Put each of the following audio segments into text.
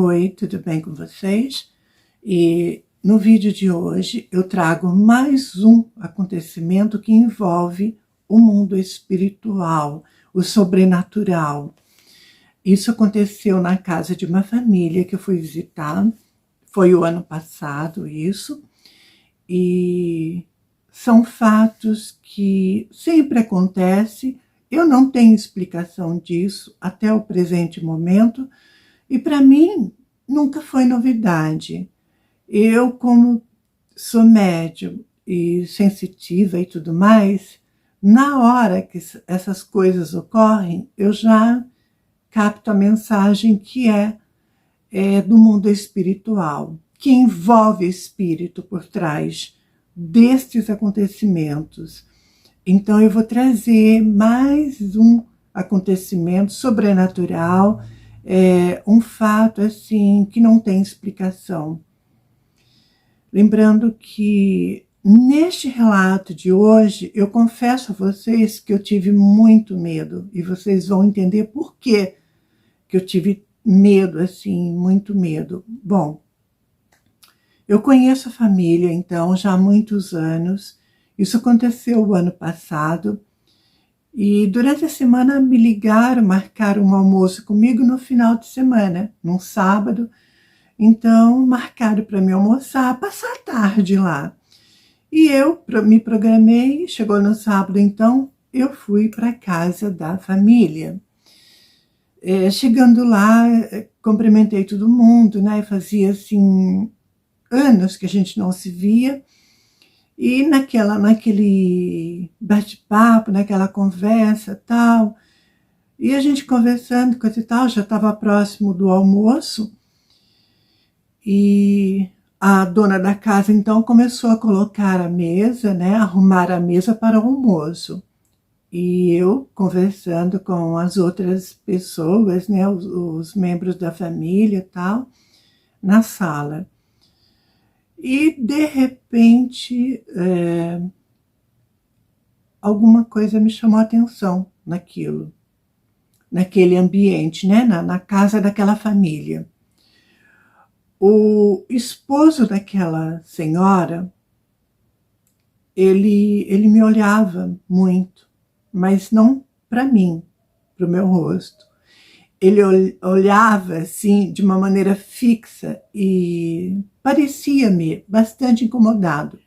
Oi, tudo bem com vocês? E no vídeo de hoje eu trago mais um acontecimento que envolve o mundo espiritual, o sobrenatural. Isso aconteceu na casa de uma família que eu fui visitar, foi o ano passado isso, e são fatos que sempre acontecem, eu não tenho explicação disso até o presente momento, e para mim nunca foi novidade. Eu, como sou médium e sensitiva e tudo mais, na hora que essas coisas ocorrem, eu já capto a mensagem que é do mundo espiritual, que envolve espírito por trás destes acontecimentos. Então eu vou trazer mais um acontecimento sobrenatural, um fato assim que não tem explicação. Lembrando que neste relato de hoje, eu confesso a vocês que eu tive muito medo, e vocês vão entender por que eu tive medo, assim, muito medo. Bom, eu conheço a família, então, já há muitos anos. Isso aconteceu o ano passado. E durante a semana me ligaram, marcaram um almoço comigo no final de semana, num sábado. Então, marcaram para me almoçar, passar a tarde lá. E eu me programei, chegou no sábado, então, eu fui para a casa da família. Chegando lá, cumprimentei todo mundo, né? Fazia, assim, anos que a gente não se via. E naquele bate-papo, naquela conversa tal, e a gente conversando, coisa e tal, já estava próximo do almoço, e a dona da casa então começou a colocar a mesa, né, arrumar a mesa para o almoço. E eu conversando com as outras pessoas, né, os membros da família e tal, na sala. E, de repente, alguma coisa me chamou a atenção naquele ambiente, né? Na casa daquela família. O esposo daquela senhora, ele me olhava muito, mas não para mim, para o meu rosto. Ele olhava assim de uma maneira fixa e parecia-me bastante incomodado.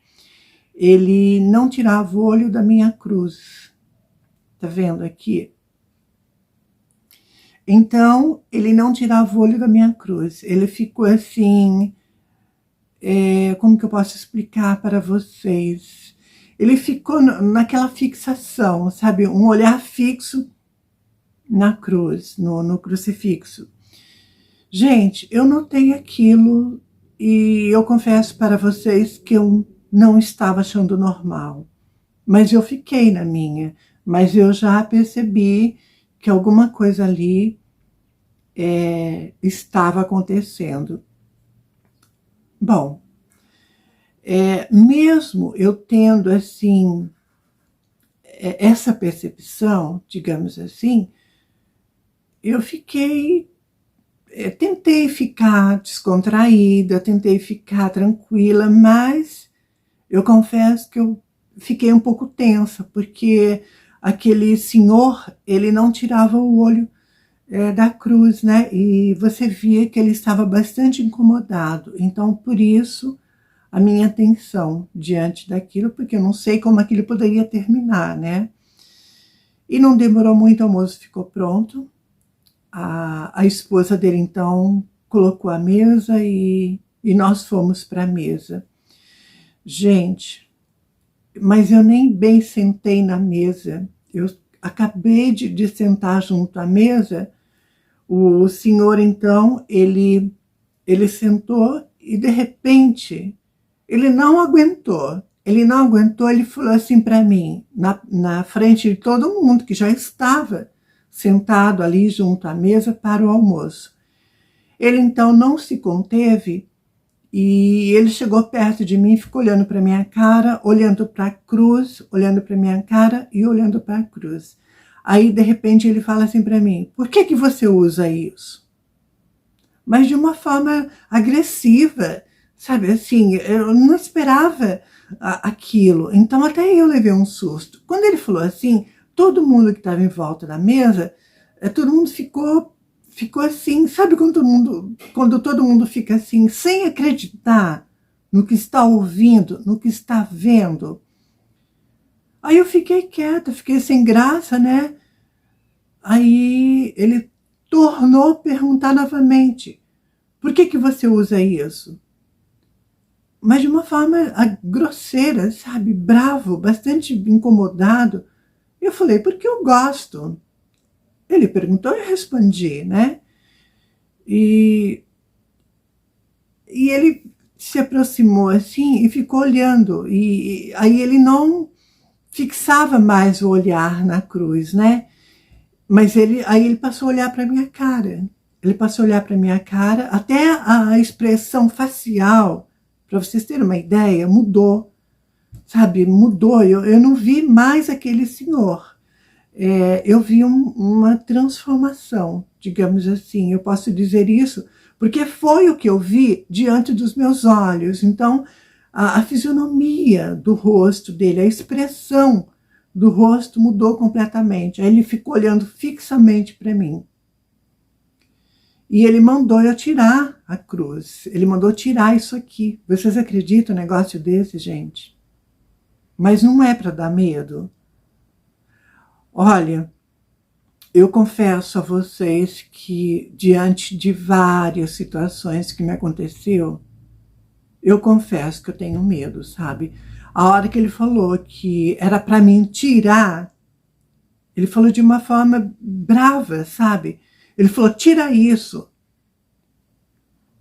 Ele não tirava o olho da minha cruz. Tá vendo aqui? Então, ele não tirava o olho da minha cruz. Ele ficou assim, como que eu posso explicar para vocês? Ele ficou naquela fixação, sabe? Um olhar fixo na cruz, no crucifixo. Gente, eu notei aquilo e eu confesso para vocês que eu não estava achando normal. Mas eu fiquei na minha. Mas eu já percebi que alguma coisa ali estava acontecendo. Bom, mesmo eu tendo assim essa percepção, digamos assim, eu tentei ficar descontraída, tentei ficar tranquila, mas eu confesso que eu fiquei um pouco tensa, porque aquele senhor, ele não tirava o olho da cruz, né? E você via que ele estava bastante incomodado. Então, por isso, a minha atenção diante daquilo, porque eu não sei como aquilo poderia terminar, né? E não demorou muito, o almoço ficou pronto. A esposa dele, então, colocou a mesa e nós fomos para a mesa. Gente, mas eu nem bem sentei na mesa. Eu acabei de sentar junto à mesa. O senhor, então, ele sentou e, de repente, ele não aguentou. Ele falou assim para mim, na frente de todo mundo que já estava sentado ali junto à mesa para o almoço. Ele, então, não se conteve e ele chegou perto de mim, ficou olhando para minha cara, olhando para a cruz, olhando para minha cara e olhando para a cruz. Aí, de repente, ele fala assim para mim: por que você usa isso? mas de uma forma agressiva, sabe, assim, eu não esperava aquilo, então até eu levei um susto. Quando ele falou assim, todo mundo que estava em volta da mesa, todo mundo ficou assim, sabe quando todo mundo fica assim, sem acreditar no que está ouvindo, no que está vendo. Aí eu fiquei quieta, fiquei sem graça, né? Aí ele tornou a perguntar novamente, por que você usa isso? Mas de uma forma grosseira, sabe? Bravo, bastante incomodado. Eu falei, porque eu gosto. Ele perguntou e eu respondi, né? E ele se aproximou assim e ficou olhando. E aí ele não fixava mais o olhar na cruz, né? Mas aí ele passou a olhar para minha cara. Ele passou a olhar para minha cara, até a expressão facial, para vocês terem uma ideia, mudou. Sabe, mudou. Eu não vi mais aquele senhor. Eu vi uma transformação, digamos assim. Eu posso dizer isso, porque foi o que eu vi diante dos meus olhos. Então, a fisionomia do rosto dele, a expressão do rosto mudou completamente. Aí ele ficou olhando fixamente para mim. E ele mandou eu tirar a cruz. Ele mandou tirar isso aqui. Vocês acreditam um negócio desse, gente? Mas não é para dar medo. Olha, eu confesso a vocês que diante de várias situações que me aconteceu, eu confesso que eu tenho medo, sabe? A hora que ele falou que era para mim tirar, ele falou de uma forma brava, sabe? Ele falou, tira isso.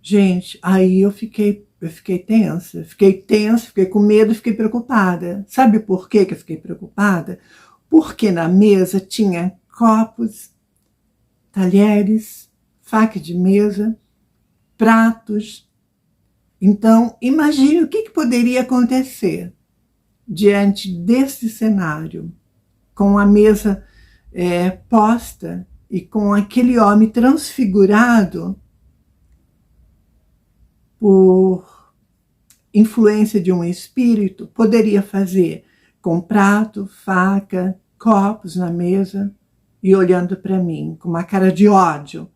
Gente, aí eu fiquei tensa. Fiquei tensa, fiquei com medo, fiquei preocupada. Sabe por que eu fiquei preocupada? Porque na mesa tinha copos, talheres, faca de mesa, pratos. Então, imagine o que poderia acontecer diante desse cenário, com a mesa posta e com aquele homem transfigurado por influência de um espírito, poderia fazer com prato, faca, copos na mesa e olhando para mim com uma cara de ódio,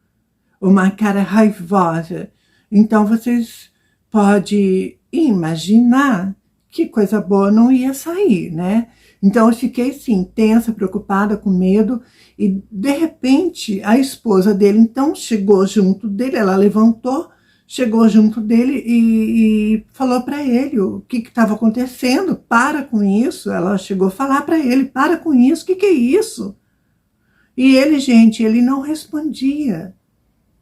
uma cara raivosa. Então vocês podem imaginar que coisa boa não ia sair, né? Então eu fiquei assim, tensa, preocupada, com medo, e de repente a esposa dele então chegou junto dele, ela levantou, chegou junto dele e falou para ele o que estava acontecendo, para com isso. Ela chegou a falar para ele, para com isso, o que é isso? E ele, gente, ele não respondia.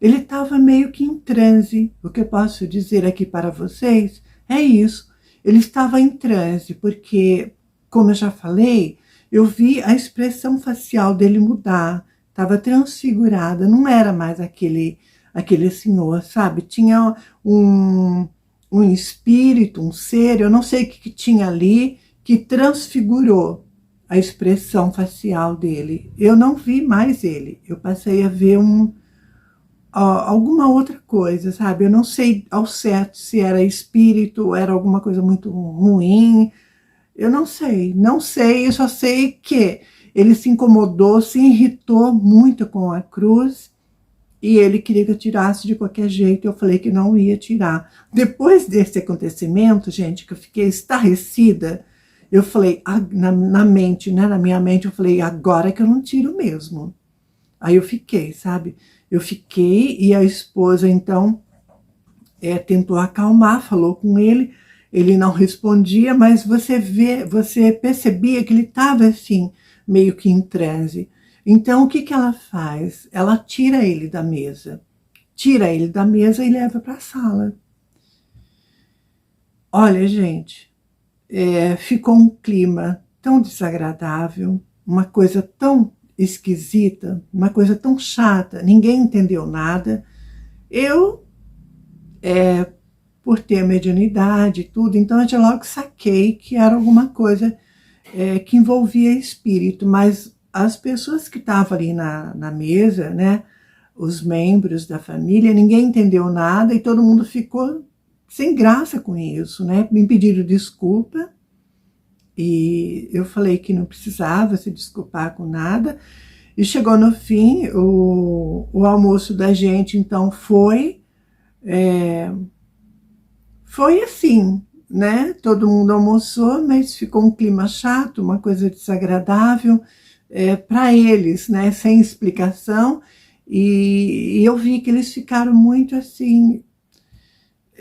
Ele estava meio que em transe. O que eu posso dizer aqui para vocês é isso. Ele estava em transe, porque, como eu já falei, eu vi a expressão facial dele mudar, estava transfigurada, não era mais aquele senhor, sabe? Tinha um espírito, um ser, eu não sei o que tinha ali, que transfigurou a expressão facial dele. Eu não vi mais ele, eu passei a ver alguma outra coisa, sabe? Eu não sei ao certo se era espírito, era alguma coisa muito ruim, eu não sei, eu só sei que ele se incomodou, se irritou muito com a cruz, e ele queria que eu tirasse de qualquer jeito. Eu falei que não ia tirar. Depois desse acontecimento, gente, que eu fiquei estarrecida, eu falei, na mente, né, na minha mente, eu falei, agora que eu não tiro mesmo. Aí eu fiquei, sabe? Eu fiquei, e a esposa, então, tentou acalmar, falou com ele não respondia, mas você percebia que ele estava assim, meio que em transe. Então, o que ela faz? Ela tira ele da mesa. Tira ele da mesa e leva para a sala. Olha, gente, ficou um clima tão desagradável, uma coisa tão esquisita, uma coisa tão chata, ninguém entendeu nada. Eu, por ter mediunidade e tudo, então eu já logo saquei que era alguma coisa que envolvia espírito, mas as pessoas que estavam ali na mesa, né, os membros da família, ninguém entendeu nada e todo mundo ficou sem graça com isso, né? Me pediram desculpa e eu falei que não precisava se desculpar com nada. E chegou no fim, o almoço da gente, então, foi assim, né? Todo mundo almoçou, mas ficou um clima chato, uma coisa desagradável para eles, né? Sem explicação. E eu vi que eles ficaram muito assim,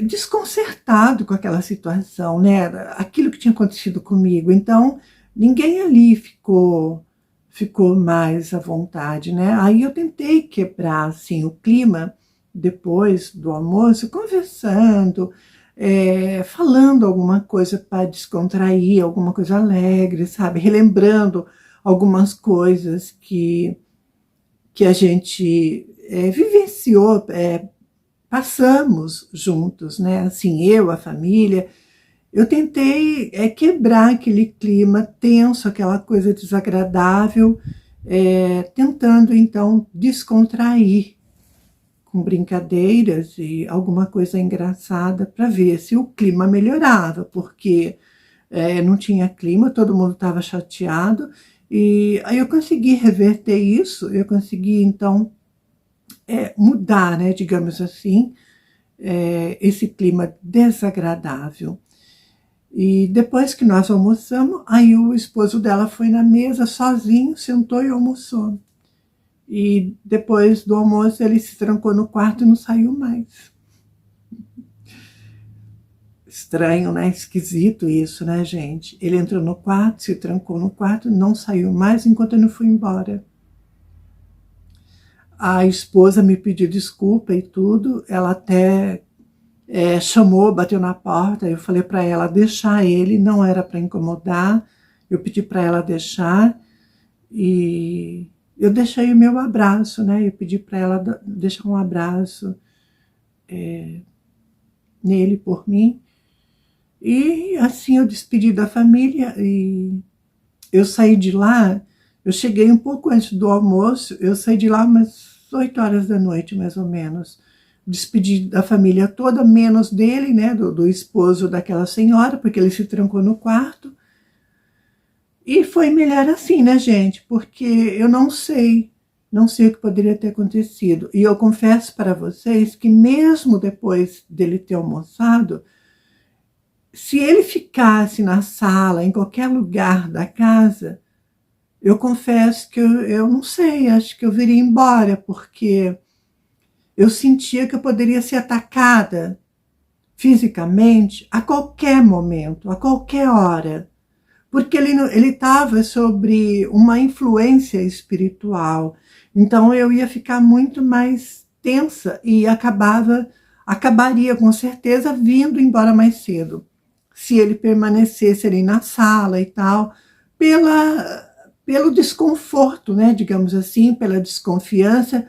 desconcertados com aquela situação, né? Aquilo que tinha acontecido comigo. Então, ninguém ali ficou mais à vontade, né? Aí eu tentei quebrar assim o clima depois do almoço, conversando, falando alguma coisa para descontrair, alguma coisa alegre, sabe? Relembrando algumas coisas que a gente vivenciou, passamos juntos, né? Assim, eu, a família. Eu tentei quebrar aquele clima tenso, aquela coisa desagradável, tentando então descontrair com brincadeiras e alguma coisa engraçada para ver se o clima melhorava, porque não tinha clima, todo mundo estava chateado. E aí eu consegui reverter isso, eu consegui então mudar, né, digamos assim, esse clima desagradável. E depois que nós almoçamos, aí o esposo dela foi na mesa sozinho, sentou e almoçou. E depois do almoço ele se trancou no quarto e não saiu mais. Estranho, né? Esquisito isso, né, gente? Ele entrou no quarto, se trancou no quarto, não saiu mais enquanto eu não fui embora. A esposa me pediu desculpa e tudo, ela até chamou, bateu na porta, eu falei para ela deixar ele, não era para incomodar, eu pedi para ela deixar e eu deixei o meu abraço, né? Eu pedi para ela deixar um abraço nele por mim e assim eu despedi da família e eu saí de lá, eu cheguei um pouco antes do almoço, eu saí de lá umas 8 horas da noite mais ou menos. Despedi da família toda, menos dele, né, do esposo daquela senhora, porque ele se trancou no quarto. E foi melhor assim, né, gente? Porque eu não sei o que poderia ter acontecido. E eu confesso para vocês que mesmo depois dele ter almoçado, se ele ficasse na sala, em qualquer lugar da casa, eu confesso que eu não sei, acho que eu viria embora, porque eu sentia que eu poderia ser atacada fisicamente a qualquer momento, a qualquer hora, porque ele estava sobre uma influência espiritual. Então eu ia ficar muito mais tensa e acabaria com certeza vindo embora mais cedo, se ele permanecesse ali na sala e tal, pelo desconforto, né, digamos assim, pela desconfiança,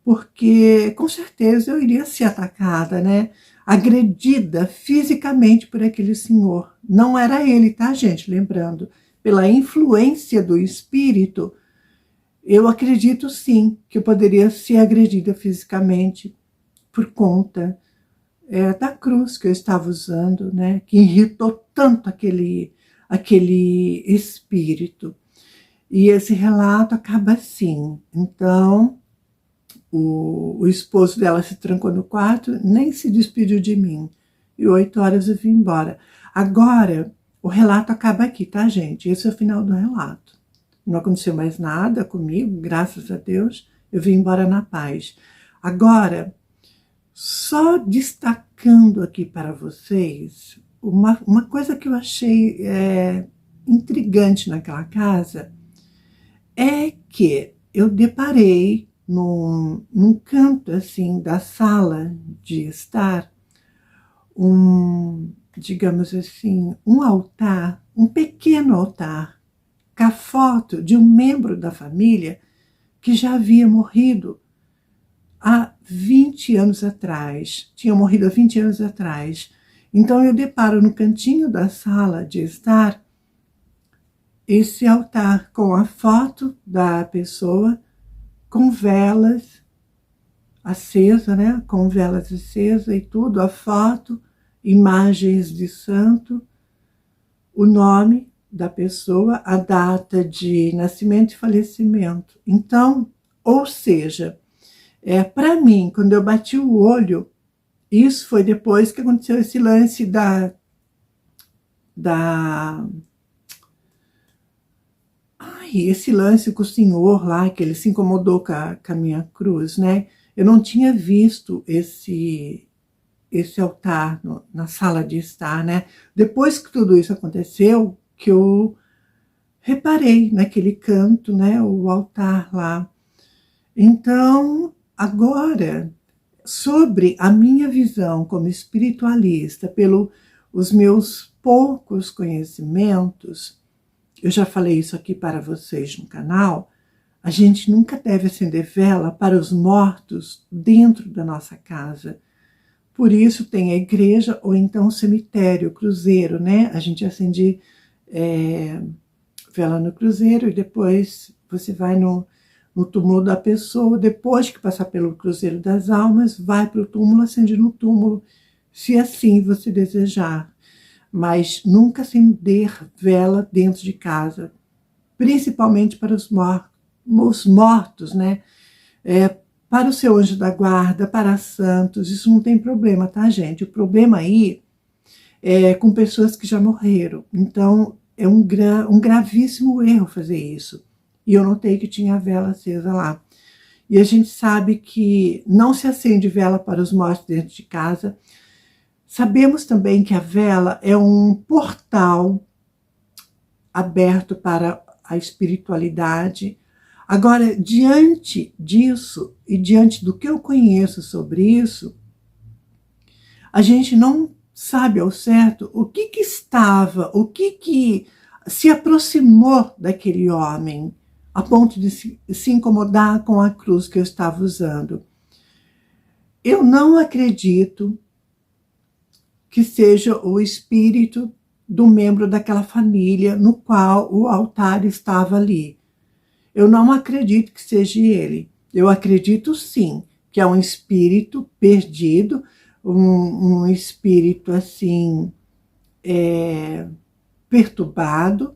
porque com certeza eu iria ser atacada, né? Agredida fisicamente por aquele senhor. Não era ele, tá, gente? Lembrando, pela influência do espírito, eu acredito sim que eu poderia ser agredida fisicamente por conta da cruz que eu estava usando, né? Que irritou tanto aquele espírito. E esse relato acaba assim. Então, o esposo dela se trancou no quarto, nem se despediu de mim. E 8 horas eu vim embora. Agora, o relato acaba aqui, tá, gente? Esse é o final do relato. Não aconteceu mais nada comigo, graças a Deus. Eu vim embora na paz. Agora, só destacando aqui para vocês, uma coisa que eu achei intrigante naquela casa é que eu deparei num canto assim da sala de estar, digamos assim, um altar, um pequeno altar, com a foto de um membro da família que já havia morrido há 20 anos atrás. Tinha morrido há 20 anos atrás. Então eu deparo no cantinho da sala de estar esse altar com a foto da pessoa, com velas, acesa, né, com velas acesas e tudo, a foto, imagens de santo, o nome da pessoa, a data de nascimento e falecimento. Então, ou seja, para mim, quando eu bati o olho, isso foi depois que aconteceu esse lance esse lance com o senhor lá, que ele se incomodou com a minha cruz, né? Eu não tinha visto esse altar na sala de estar, né? Depois que tudo isso aconteceu, que eu reparei naquele canto, né? O altar lá. Então, agora, sobre a minha visão como espiritualista, pelos meus poucos conhecimentos, eu já falei isso aqui para vocês no canal, a gente nunca deve acender vela para os mortos dentro da nossa casa. Por isso tem a igreja ou então o cemitério, o cruzeiro, né? A gente acende vela no cruzeiro e depois você vai no túmulo da pessoa, depois que passar pelo cruzeiro das almas, vai para o túmulo, acende no túmulo, se assim você desejar. Mas nunca acender vela dentro de casa, principalmente para os mortos, né? Para o seu anjo da guarda, para santos, isso não tem problema, tá, gente? O problema aí é com pessoas que já morreram. Então, é um gravíssimo erro fazer isso. E eu notei que tinha a vela acesa lá. E a gente sabe que não se acende vela para os mortos dentro de casa. Sabemos também que a vela é um portal aberto para a espiritualidade. Agora, diante disso e diante do que eu conheço sobre isso, a gente não sabe ao certo o que se aproximou daquele homem a ponto de se incomodar com a cruz que eu estava usando. Eu não acredito que seja o espírito do membro daquela família no qual o altar estava ali. Eu não acredito que seja ele. Eu acredito sim que é um espírito perdido, um espírito assim, perturbado,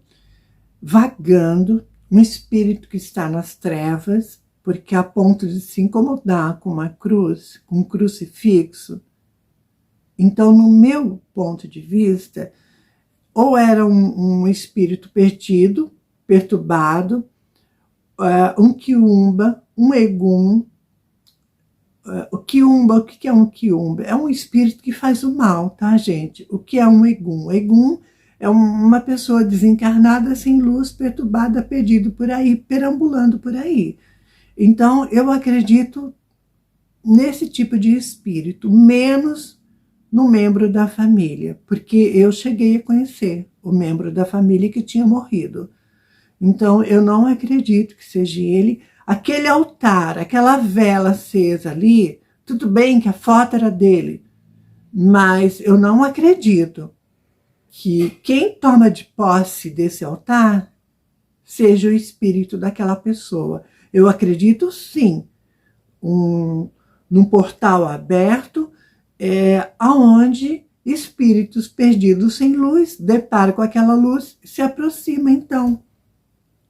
vagando, um espírito que está nas trevas, porque a ponto de se incomodar com uma cruz, com um crucifixo. Então, no meu ponto de vista, ou era um espírito perdido, perturbado, um quiumba, um egum. O quiumba, o que é um quiumba? É um espírito que faz o mal, tá, gente? O que é um egum? Egum é uma pessoa desencarnada, sem luz, perturbada, perdido por aí, perambulando por aí. Então, eu acredito nesse tipo de espírito, menos no membro da família, porque eu cheguei a conhecer o membro da família que tinha morrido. Então, eu não acredito que seja ele. Aquele altar, aquela vela acesa ali, tudo bem que a foto era dele, mas eu não acredito que quem toma de posse desse altar seja o espírito daquela pessoa. Eu acredito sim num portal aberto, aonde espíritos perdidos sem luz deparam com aquela luz, se aproximam então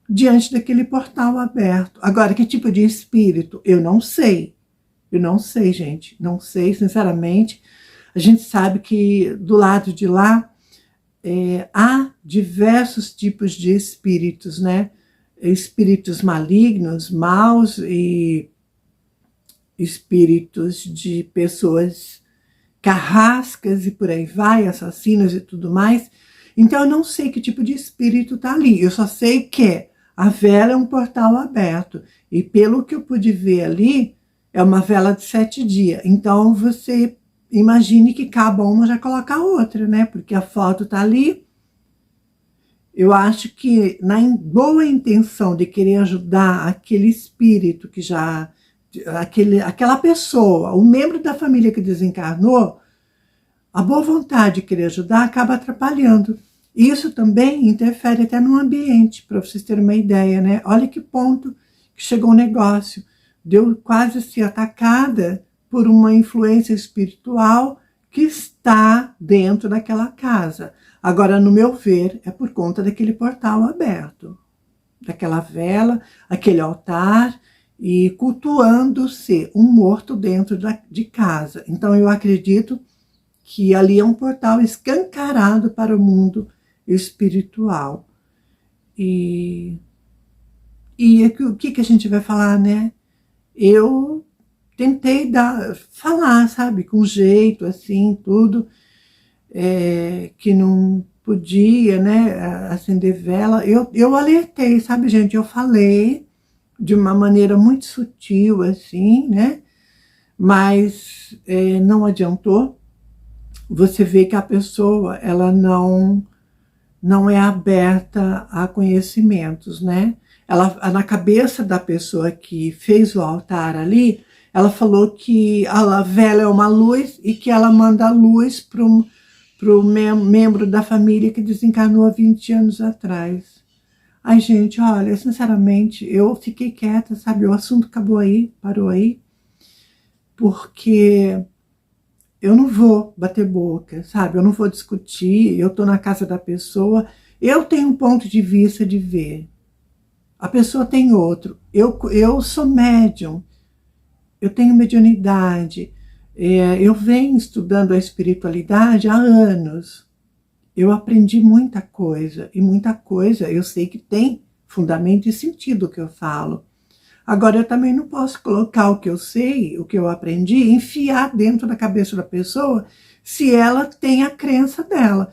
diante daquele portal aberto. Agora, que tipo de espírito? Eu não sei. Eu não sei, gente. Não sei, sinceramente. A gente sabe que do lado de lá há diversos tipos de espíritos, né? Espíritos malignos, maus e espíritos de pessoas carrascas e por aí vai, assassinos e tudo mais. Então, eu não sei que tipo de espírito está ali. Eu só sei que a vela é um portal aberto. E pelo que eu pude ver ali, é uma vela de 7 dias. Então, você imagine que cada uma já coloca a outra, né? Porque a foto está ali. Eu acho que na boa intenção de querer ajudar aquele espírito que já... aquela pessoa, o membro da família que desencarnou, a boa vontade de querer ajudar acaba atrapalhando. Isso também interfere até no ambiente, para vocês terem uma ideia, né? Olha que ponto que chegou o negócio. de eu quase ser atacada por uma influência espiritual que está dentro daquela casa. Agora, no meu ver, é por conta daquele portal aberto, daquela vela, aquele altar, e cultuando-se um morto dentro de casa. Então, eu acredito que ali é um portal escancarado para o mundo espiritual. E o que a gente vai falar, né? Eu tentei falar, sabe, com jeito, assim, tudo, que não podia, né, acender vela. Eu alertei, sabe, gente, eu falei de uma maneira muito sutil, assim, né, mas não adiantou. Você vê que a pessoa, ela não é aberta a conhecimentos, né? Ela, na cabeça da pessoa que fez o altar ali, ela falou que a vela é uma luz e que ela manda luz para o membro da família que desencarnou há 20 anos atrás. Ai, gente, olha, sinceramente, eu fiquei quieta, sabe? O assunto acabou aí, parou aí, porque eu não vou bater boca, sabe? Eu não vou discutir, eu estou na casa da pessoa, eu tenho um ponto de vista de ver, a pessoa tem outro. Eu sou médium, eu tenho mediunidade, eu venho estudando a espiritualidade há anos. Eu aprendi muita coisa, e muita coisa eu sei que tem fundamento e sentido o que eu falo. Agora, eu também não posso colocar o que eu sei, o que eu aprendi, enfiar dentro da cabeça da pessoa se ela tem a crença dela.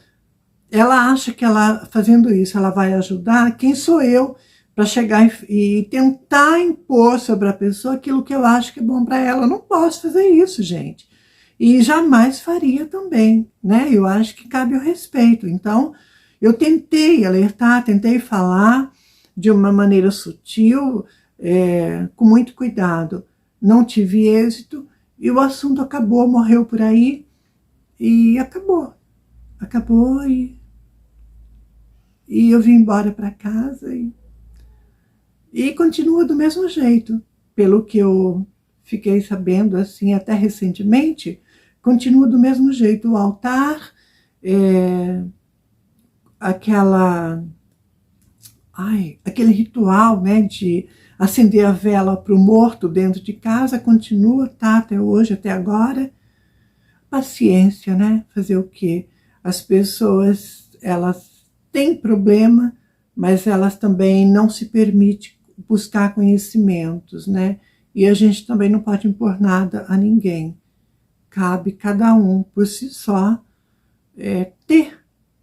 Ela acha que ela, fazendo isso, ela vai ajudar. Quem sou eu para chegar e tentar impor sobre a pessoa aquilo que eu acho que é bom para ela? Eu não posso fazer isso, gente. E jamais faria também, né? Eu acho que cabe o respeito. Então, eu tentei alertar, tentei falar de uma maneira sutil, com muito cuidado. Não tive êxito e o assunto acabou, morreu por aí e acabou. Acabou e eu vim embora para casa e continua do mesmo jeito. Pelo que eu fiquei sabendo, assim, até recentemente, continua do mesmo jeito. O altar, aquele ritual, né, de acender a vela para o morto dentro de casa, continua, tá, até hoje, até agora. Paciência, né? Fazer o quê? As pessoas, elas têm problema, mas elas também não se permitem buscar conhecimentos, né? E a gente também não pode impor nada a ninguém. Cabe cada um, por si só, ter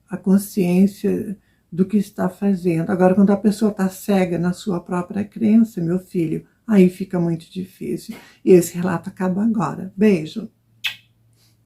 a consciência do que está fazendo. Agora, quando a pessoa está cega na sua própria crença, meu filho, aí fica muito difícil. E esse relato acaba agora. Beijo.